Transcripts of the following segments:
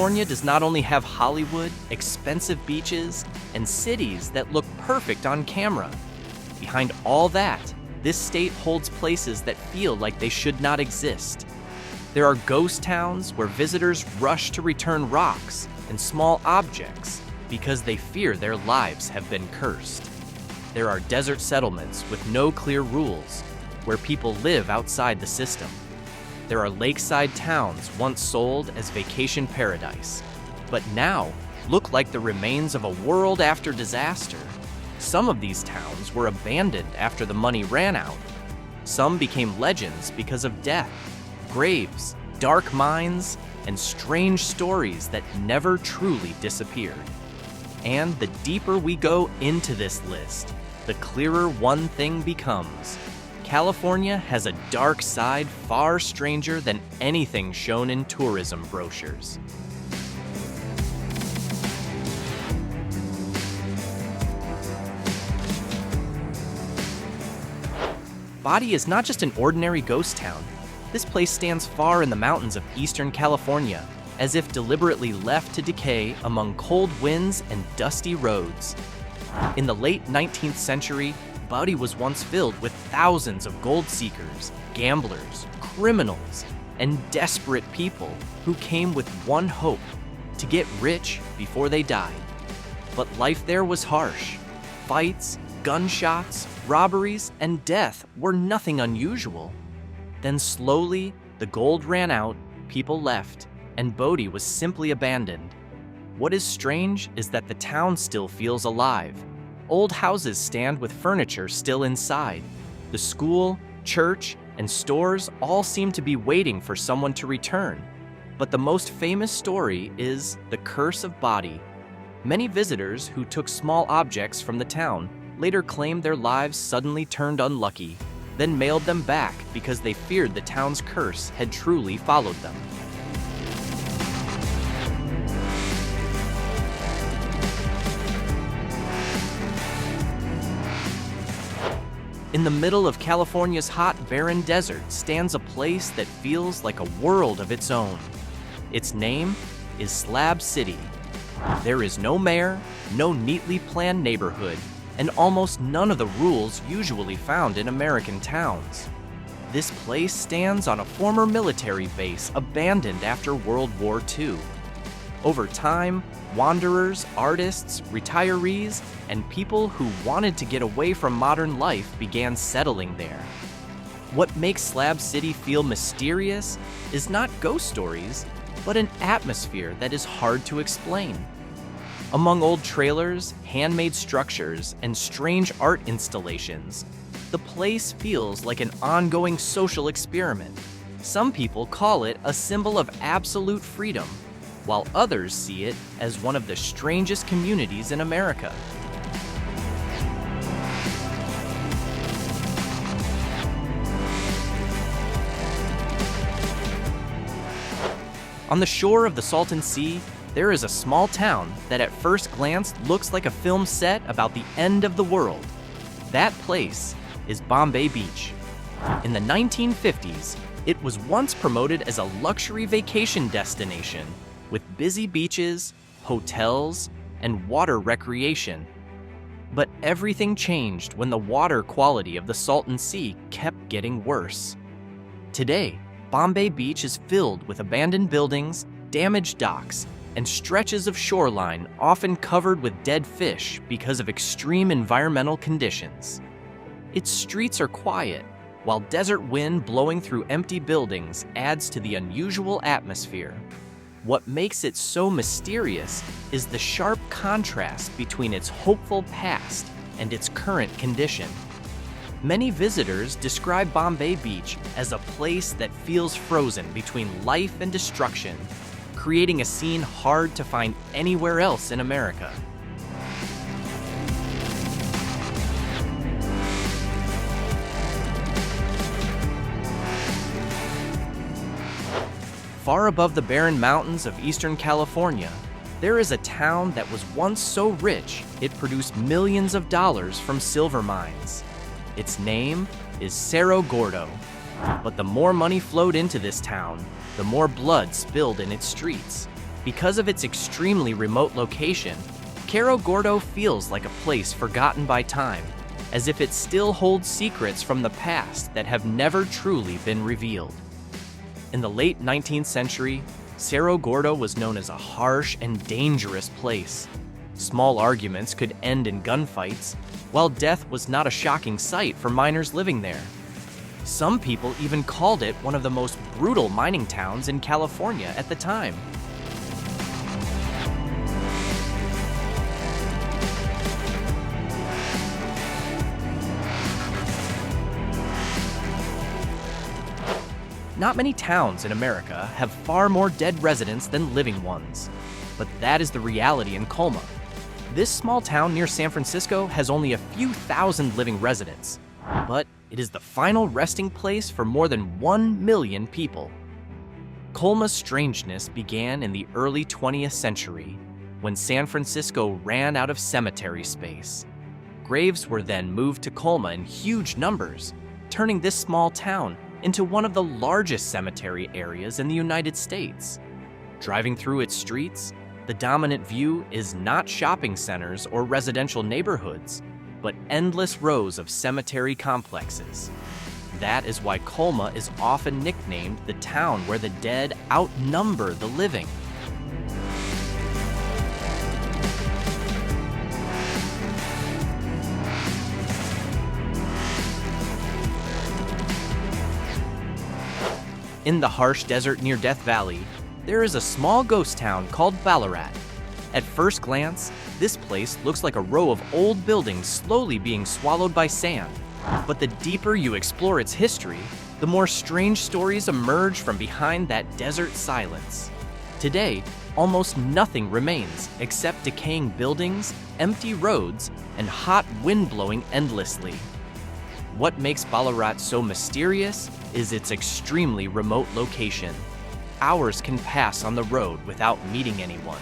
California does not only have Hollywood, expensive beaches, and cities that look perfect on camera. Behind all that, this state holds places that feel like they should not exist. There are ghost towns where visitors rush to return rocks and small objects because they fear their lives have been cursed. There are desert settlements with no clear rules, where people live outside the system. There are lakeside towns once sold as vacation paradise, but now look like the remains of a world after disaster. Some of these towns were abandoned after the money ran out. Some became legends because of death, graves, dark mines, and strange stories that never truly disappeared. And the deeper we go into this list, the clearer one thing becomes. California has a dark side far stranger than anything shown in tourism brochures. Bodie is not just an ordinary ghost town. This place stands far in the mountains of eastern California, as if deliberately left to decay among cold winds and dusty roads. In the late 19th century, Bodie was once filled with thousands of gold seekers, gamblers, criminals, and desperate people who came with one hope: to get rich before they died. But life there was harsh. Fights, gunshots, robberies, and death were nothing unusual. Then slowly, the gold ran out, people left, and Bodie was simply abandoned. What is strange is that the town still feels alive. Old houses stand with furniture still inside. The school, church, and stores all seem to be waiting for someone to return. But the most famous story is the Curse of Bodie. Many visitors who took small objects from the town later claimed their lives suddenly turned unlucky, then mailed them back because they feared the town's curse had truly followed them. In the middle of California's hot, barren desert stands a place that feels like a world of its own. Its name is Slab City. There is no mayor, no neatly planned neighborhood, and almost none of the rules usually found in American towns. This place stands on a former military base abandoned after World War II. Over time, wanderers, artists, retirees, and people who wanted to get away from modern life began settling there. What makes Slab City feel mysterious is not ghost stories, but an atmosphere that is hard to explain. Among old trailers, handmade structures, and strange art installations, the place feels like an ongoing social experiment. Some people call it a symbol of absolute freedom, while others see it as one of the strangest communities in America. On the shore of the Salton Sea, there is a small town that at first glance looks like a film set about the end of the world. That place is Bombay Beach. In the 1950s, it was once promoted as a luxury vacation destination with busy beaches, hotels, and water recreation. But everything changed when the water quality of the Salton Sea kept getting worse. Today, Bombay Beach is filled with abandoned buildings, damaged docks, and stretches of shoreline often covered with dead fish because of extreme environmental conditions. Its streets are quiet, while desert wind blowing through empty buildings adds to the unusual atmosphere. What makes it so mysterious is the sharp contrast between its hopeful past and its current condition. Many visitors describe Bombay Beach as a place that feels frozen between life and destruction, creating a scene hard to find anywhere else in America. Far above the barren mountains of eastern California, there is a town that was once so rich it produced millions of dollars from silver mines. Its name is Cerro Gordo. But the more money flowed into this town, the more blood spilled in its streets. Because of its extremely remote location, Cerro Gordo feels like a place forgotten by time, as if it still holds secrets from the past that have never truly been revealed. In the late 19th century, Cerro Gordo was known as a harsh and dangerous place. Small arguments could end in gunfights, while death was not a shocking sight for miners living there. Some people even called it one of the most brutal mining towns in California at the time. Not many towns in America have far more dead residents than living ones, but that is the reality in Colma. This small town near San Francisco has only a few thousand living residents, but it is the final resting place for more than 1 million people. Colma's strangeness began in the early 20th century when San Francisco ran out of cemetery space. Graves were then moved to Colma in huge numbers, turning this small town into one of the largest cemetery areas in the United States. Driving through its streets, the dominant view is not shopping centers or residential neighborhoods, but endless rows of cemetery complexes. That is why Colma is often nicknamed the town where the dead outnumber the living. In the harsh desert near Death Valley, there is a small ghost town called Ballarat. At first glance, this place looks like a row of old buildings slowly being swallowed by sand. But the deeper you explore its history, the more strange stories emerge from behind that desert silence. Today, almost nothing remains except decaying buildings, empty roads, and hot wind blowing endlessly. What makes Ballarat so mysterious is its extremely remote location. Hours can pass on the road without meeting anyone.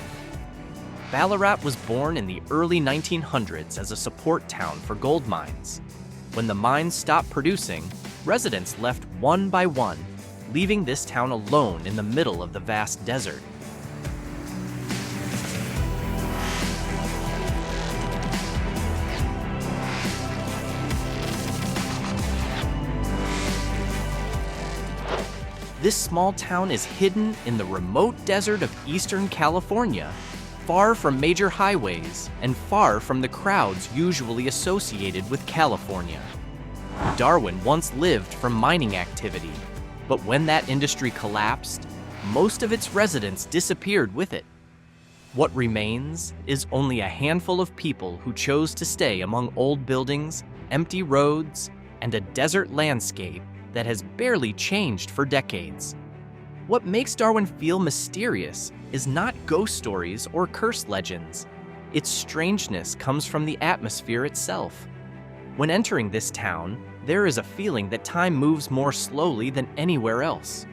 Ballarat was born in the early 1900s as a support town for gold mines. When the mines stopped producing, residents left one by one, leaving this town alone in the middle of the vast desert. This small town is hidden in the remote desert of eastern California, far from major highways and far from the crowds usually associated with California. Darwin once lived from mining activity, but when that industry collapsed, most of its residents disappeared with it. What remains is only a handful of people who chose to stay among old buildings, empty roads, and a desert landscape that has barely changed for decades. What makes Darwin feel mysterious is not ghost stories or curse legends. Its strangeness comes from the atmosphere itself. When entering this town, there is a feeling that time moves more slowly than anywhere else.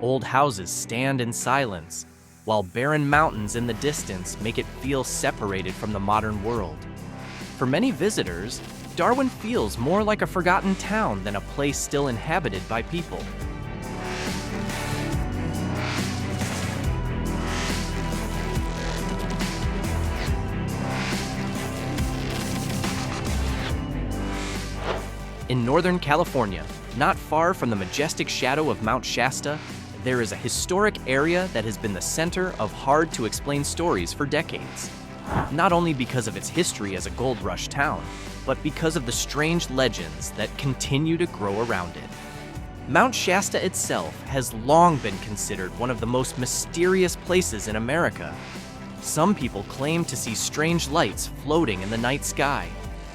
Old houses stand in silence, while barren mountains in the distance make it feel separated from the modern world. For many visitors, Darwin feels more like a forgotten town than a place still inhabited by people. In Northern California, not far from the majestic shadow of Mount Shasta, there is a historic area that has been the center of hard-to-explain stories for decades. Not only because of its history as a gold rush town, but because of the strange legends that continue to grow around it. Mount Shasta itself has long been considered one of the most mysterious places in America. Some people claim to see strange lights floating in the night sky,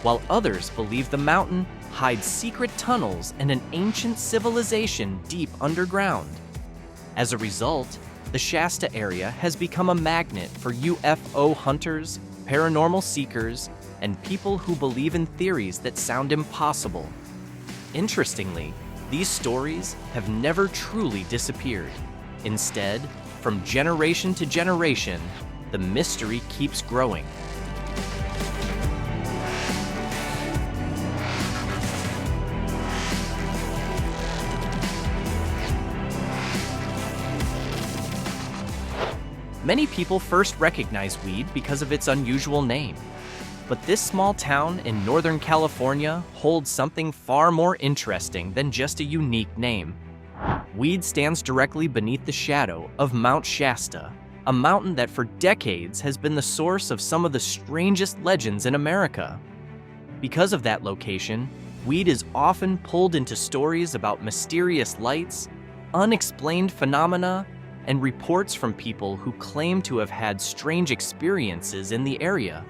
while others believe the mountain hides secret tunnels and an ancient civilization deep underground. As a result, the Shasta area has become a magnet for UFO hunters, paranormal seekers, and people who believe in theories that sound impossible. Interestingly, these stories have never truly disappeared. Instead, from generation to generation, the mystery keeps growing. Many people first recognize Weed because of its unusual name. But this small town in Northern California holds something far more interesting than just a unique name. Weed stands directly beneath the shadow of Mount Shasta, a mountain that for decades has been the source of some of the strangest legends in America. Because of that location, Weed is often pulled into stories about mysterious lights, unexplained phenomena, and reports from people who claim to have had strange experiences in the area.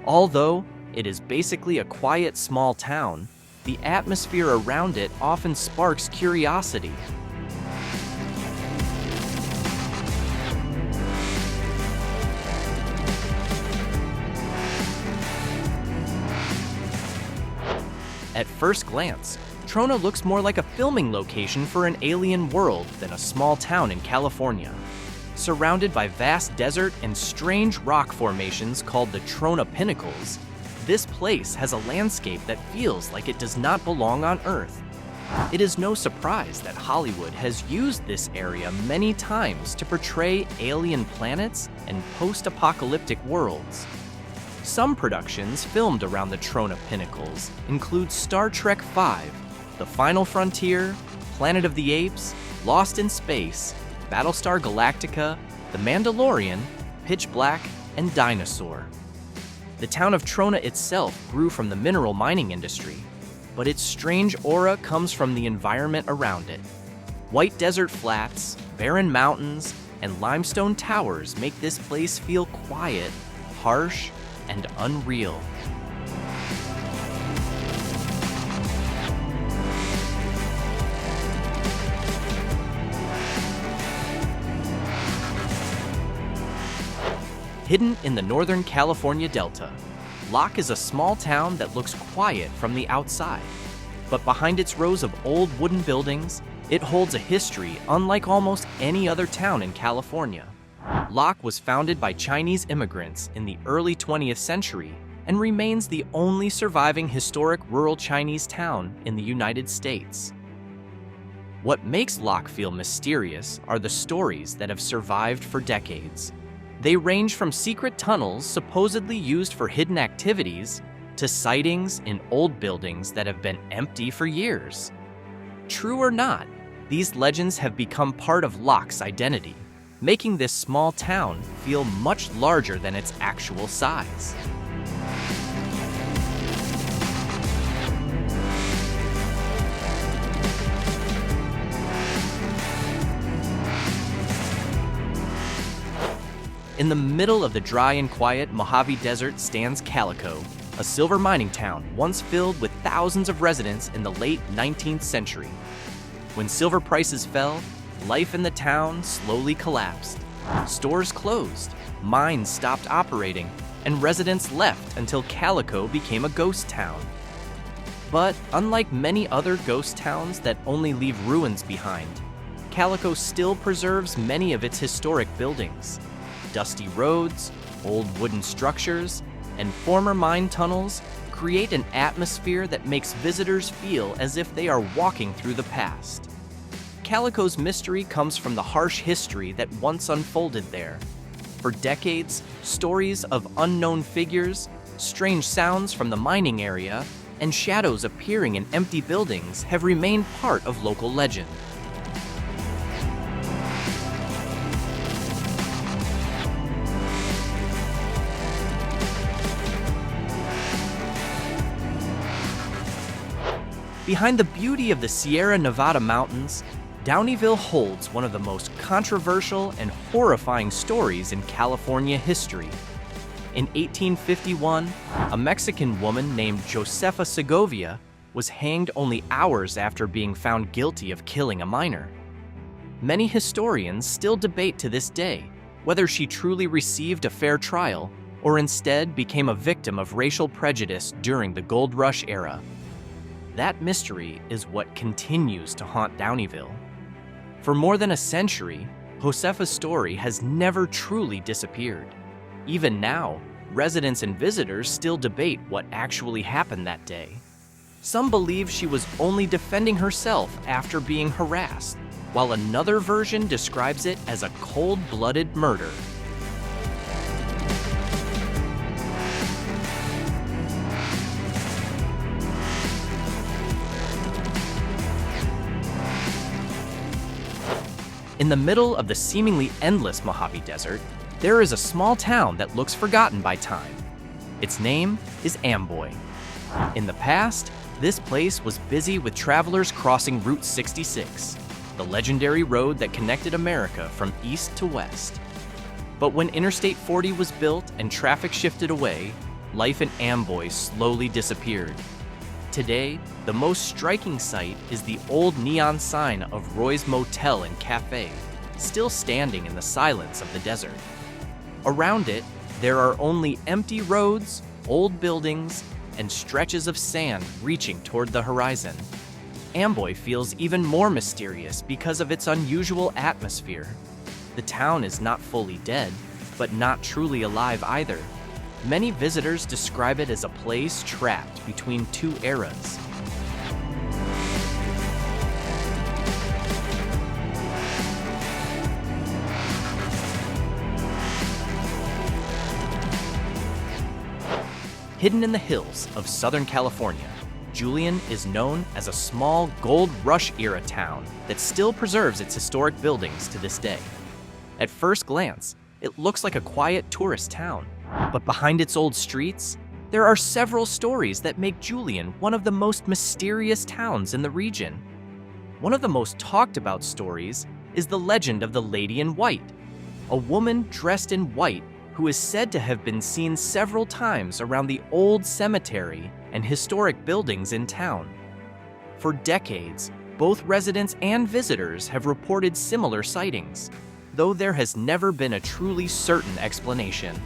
Although it is basically a quiet small town, the atmosphere around it often sparks curiosity. At first glance, Trona looks more like a filming location for an alien world than a small town in California. Surrounded by vast desert and strange rock formations called the Trona Pinnacles, this place has a landscape that feels like it does not belong on Earth. It is no surprise that Hollywood has used this area many times to portray alien planets and post-apocalyptic worlds. Some productions filmed around the Trona Pinnacles include Star Trek V, The Final Frontier, Planet of the Apes, Lost in Space, Battlestar Galactica, The Mandalorian, Pitch Black, and Dinosaur. The town of Trona itself grew from the mineral mining industry, but its strange aura comes from the environment around it. White desert flats, barren mountains, and limestone towers make this place feel quiet, harsh, and unreal. Hidden in the Northern California Delta, Locke is a small town that looks quiet from the outside. But behind its rows of old wooden buildings, it holds a history unlike almost any other town in California. Locke was founded by Chinese immigrants in the early 20th century and remains the only surviving historic rural Chinese town in the United States. What makes Locke feel mysterious are the stories that have survived for decades. They range from secret tunnels supposedly used for hidden activities to sightings in old buildings that have been empty for years. True or not, these legends have become part of Locke's identity, making this small town feel much larger than its actual size. In the middle of the dry and quiet Mojave Desert stands Calico, a silver mining town once filled with thousands of residents in the late 19th century. When silver prices fell, life in the town slowly collapsed. Stores closed, mines stopped operating, and residents left until Calico became a ghost town. But unlike many other ghost towns that only leave ruins behind, Calico still preserves many of its historic buildings. Dusty roads, old wooden structures, and former mine tunnels create an atmosphere that makes visitors feel as if they are walking through the past. Calico's mystery comes from the harsh history that once unfolded there. For decades, stories of unknown figures, strange sounds from the mining area, and shadows appearing in empty buildings have remained part of local legend. Behind the beauty of the Sierra Nevada mountains, Downieville holds one of the most controversial and horrifying stories in California history. In 1851, a Mexican woman named Josepha Segovia was hanged only hours after being found guilty of killing a miner. Many historians still debate to this day whether she truly received a fair trial or instead became a victim of racial prejudice during the Gold Rush era. That mystery is what continues to haunt Downieville. For more than a century, Josepha's story has never truly disappeared. Even now, residents and visitors still debate what actually happened that day. Some believe she was only defending herself after being harassed, while another version describes it as a cold-blooded murder. In the middle of the seemingly endless Mojave Desert, there is a small town that looks forgotten by time. Its name is Amboy. In the past, this place was busy with travelers crossing Route 66, the legendary road that connected America from east to west. But when Interstate 40 was built and traffic shifted away, life in Amboy slowly disappeared. Today, the most striking sight is the old neon sign of Roy's Motel and Cafe, still standing in the silence of the desert. Around it, there are only empty roads, old buildings, and stretches of sand reaching toward the horizon. Amboy feels even more mysterious because of its unusual atmosphere. The town is not fully dead, but not truly alive either. Many visitors describe it as a place trapped between two eras. Hidden in the hills of Southern California, Julian is known as a small gold rush-era town that still preserves its historic buildings to this day. At first glance, it looks like a quiet tourist town, but behind its old streets, there are several stories that make Julian one of the most mysterious towns in the region. One of the most talked about stories is the legend of the Lady in White, a woman dressed in white who is said to have been seen several times around the old cemetery and historic buildings in town. For decades, both residents and visitors have reported similar sightings, though there has never been a truly certain explanation.